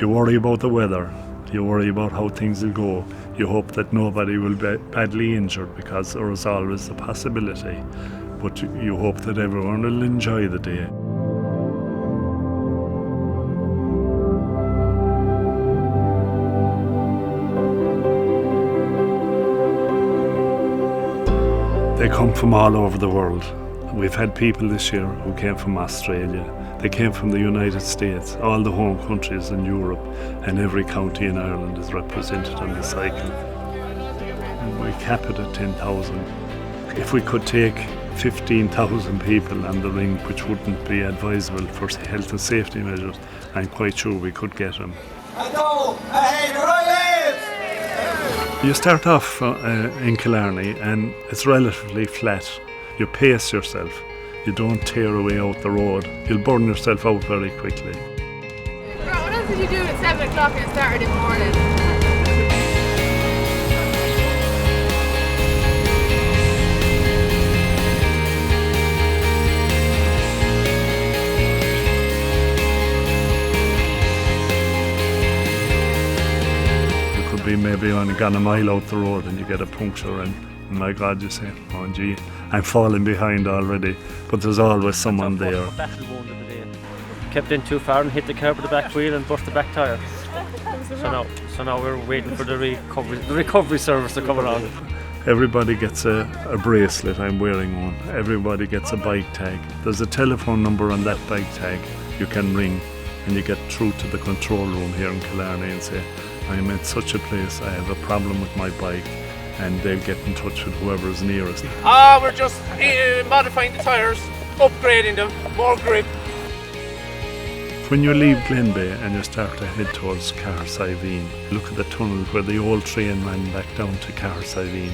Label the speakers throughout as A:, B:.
A: You worry about the weather, you worry about how things will go, you hope that nobody will be badly injured because there is always a possibility, but you hope that everyone will enjoy the day. They come from all over the world. We've had people this year who came from Australia, they came from the United States, all the home countries in Europe, and every county in Ireland is represented on the cycle. We cap it at 10,000. If we could take 15,000 people on the ring, which wouldn't be advisable for health and safety measures, I'm quite sure we could get them. You start off in Killarney and it's relatively flat. You pace yourself. You don't tear away out the road. You'll burn yourself out very quickly.
B: What else did you do at 7 o'clock on Saturday morning?
A: You could be maybe only gone a mile out the road and you get a puncture and my God, you say, oh gee, I'm falling behind already, but there's always someone there.
C: Kept in too far and hit the curb with the back wheel and burst the back tyre. So now we're waiting for the recovery service to come along.
A: Everybody gets a bracelet, I'm wearing one. Everybody gets a bike tag. There's a telephone number on that bike tag you can ring and you get through to the control room here in Killarney and say, I'm at such a place, I have a problem with my bike. And they'll get in touch with whoever's nearest.
D: We're just modifying the tyres, upgrading them, more grip.
A: When you leave Glenbeigh and you start to head towards Cahersiveen, look at the tunnel where the old train ran back down to Cahersiveen.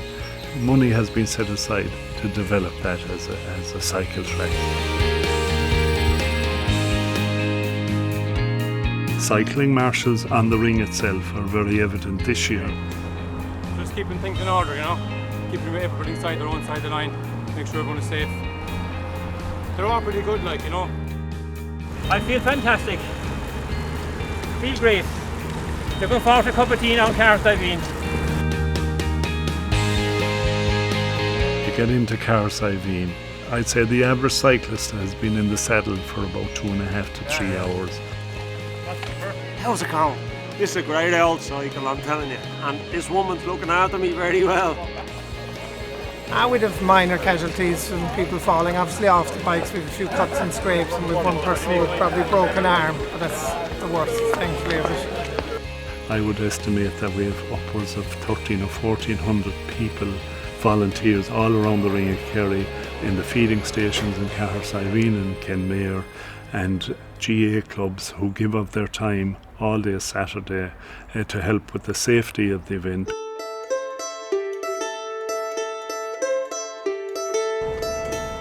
A: Money has been set aside to develop that as a cycle track. Cycling marshals on the ring itself are very evident this year.
E: Just keeping things in order, you know, keeping everybody inside their own side of the line, make sure everyone is safe. They're all pretty good, like, you know.
C: I feel fantastic. Feel great. Looking forward to a cup of tea now in Cahersiveen.
A: You get into Cahersiveen, I'd say the average cyclist has been in the saddle for about 2.5 to 3 hours.
F: How's it going? This is a great old cycle, I'm telling you, and this woman's looking after me very well.
G: We'd have minor casualties from people falling, obviously off the bikes. We've a few cuts and scrapes, and we've one person with probably broken arm, but that's the worst, thankfully, of it.
A: I would estimate that we have upwards of 1,300 or 1,400 people, volunteers all around the ring of Kerry, in the feeding stations in Cahersiveen and Kenmare, and GA clubs who give up their time all day Saturday to help with the safety of the event.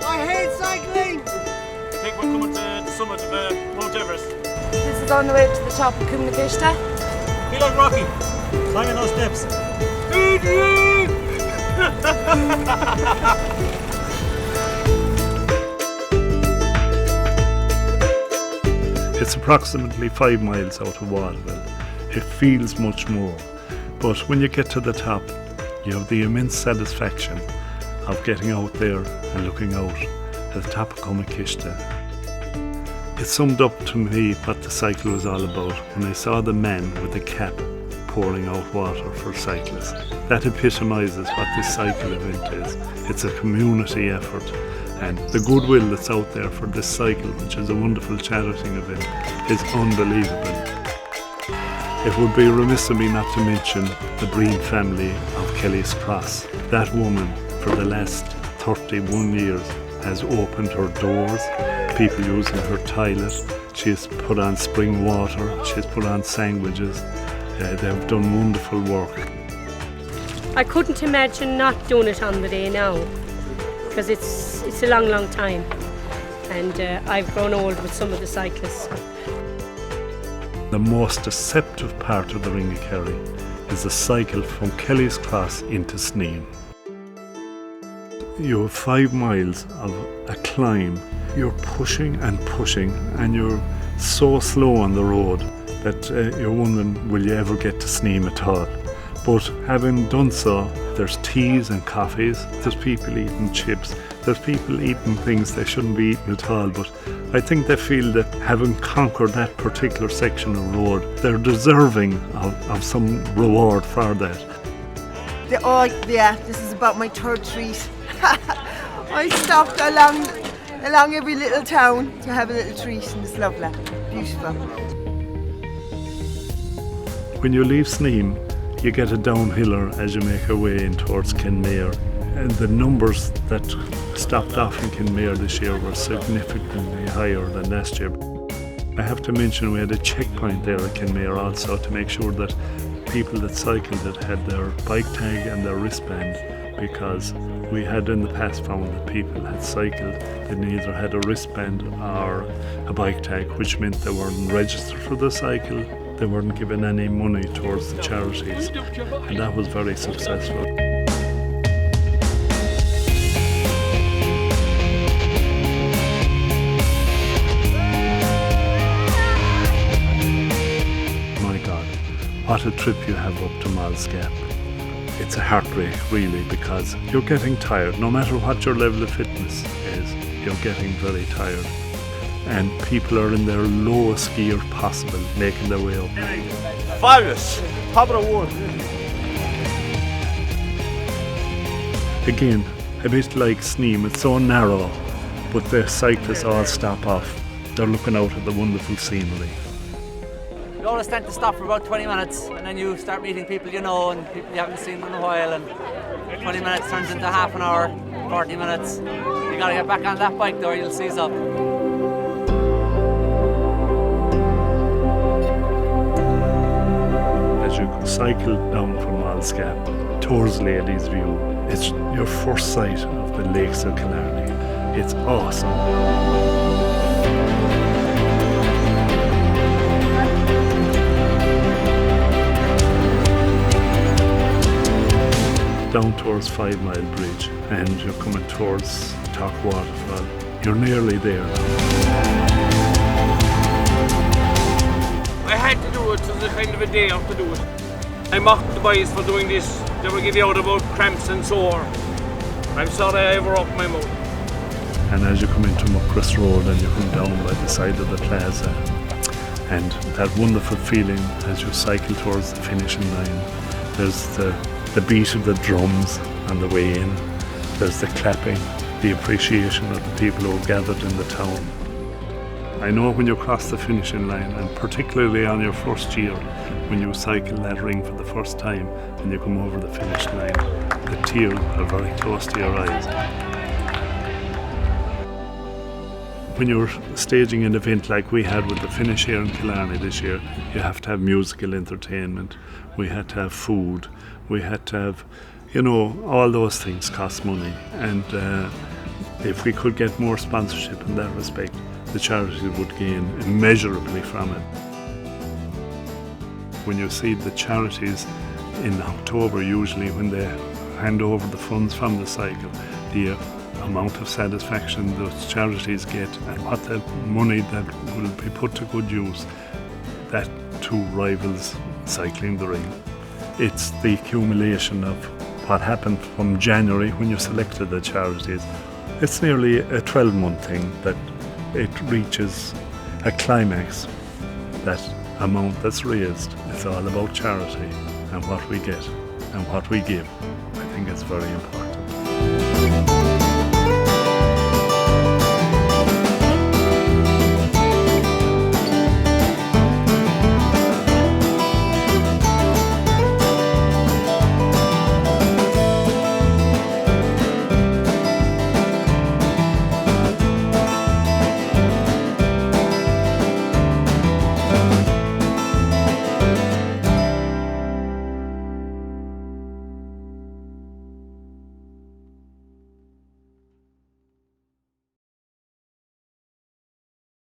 F: I hate cycling!
E: I think we're coming to the summit of Mount Everest.
B: This is on the way to the top of Cumnakishta.
E: Feel like Rocky, climbing those steps.
A: It's approximately 5 miles out of Waterville. It feels much more, but when you get to the top, you have the immense satisfaction of getting out there and looking out at the top of Cumnakishta. It summed up to me what the cycle was all about when I saw the man with the cap pouring out water for cyclists. That epitomises what this cycle event is. It's a community effort, and the goodwill that's out there for this cycle, which is a wonderful charity event, is unbelievable. It would be remiss of me not to mention the Breen family of Kelly's Cross. That woman, for the last 31 years, has opened her doors, people using her toilet. She's put on spring water, she's put on sandwiches. They've done wonderful work.
H: I couldn't imagine not doing it on the day now, because it's a long time, and I've grown old with some of the cyclists.
A: The most deceptive part of the Ring of Kerry is the cycle from Kelly's Cross into Sneem. You have 5 miles of a climb. You're pushing and pushing, and you're so slow on the road. that you're wondering, will you ever get to Sneem at all? But having done so, there's teas and coffees, there's people eating chips, there's people eating things they shouldn't be eating at all, but I think they feel that having conquered that particular section of road, they're deserving of some reward for that.
I: Oh yeah, this is about my third treat. I stopped along every little town to have a little treat, and it's lovely, beautiful.
A: When you leave Sneem, you get a downhiller as you make your way in towards Kenmare. And the numbers that stopped off in Kenmare this year were significantly higher than last year. I have to mention we had a checkpoint there at Kenmare also to make sure that people that cycled it had their bike tag and their wristband, because we had in the past found that people had cycled that neither had a wristband or a bike tag, which meant they weren't registered for the cycle, they weren't given any money towards the charities, and that was very successful. My God, what a trip you have up to Mal's Gap. It's a heartbreak really, because you're getting tired. No matter what your level of fitness is, you're getting very tired. And people are in their lowest gear possible, making their way up.
F: Fabulous! Top of the world.
A: Again, a bit like Sneem, it's so narrow, but the cyclists all stop off. They're looking out at the wonderful scenery.
J: You always tend to stop for about 20 minutes, and then you start meeting people you know and people you haven't seen in a while, and 20 minutes turns into half an hour, 40 minutes. You gotta get back on that bike though, or you'll seize up.
A: As you cycle down from Mal's Gap towards Lady's View, it's your first sight of the lakes of Killarney. It's awesome. Down towards 5 Mile Bridge, and you're coming towards Talk Waterfall. You're nearly there now.
D: I had to do it, it was a kind of a day off to do it. I mocked the boys for doing this. They were giving out about cramps and sore. I'm sorry I ever opened my mouth.
A: And as you come into Muckross Road and you come down by the side of the plaza, and that wonderful feeling as you cycle towards the finishing line, there's the beat of the drums on the way in, there's the clapping, the appreciation of the people who are gathered in the town. I know when you cross the finishing line, and particularly on your first year, when you cycle that ring for the first time and you come over the finish line, the tears are very close to your eyes. When you're staging an event like we had with the finish here in Killarney this year, you have to have musical entertainment, we had to have food, we had to have, you know, all those things cost money, and if we could get more sponsorship in that respect, the charity would gain immeasurably from it. When you see the charities in October, usually when they hand over the funds from the cycle, the amount of satisfaction those charities get and what the money that will be put to good use, that too rivals cycling the ring. It's the accumulation of what happened from January when you selected the charities. It's nearly a 12-month thing that it reaches a climax, that amount that's raised. It's all about charity and what we get and what we give. I think it's very important.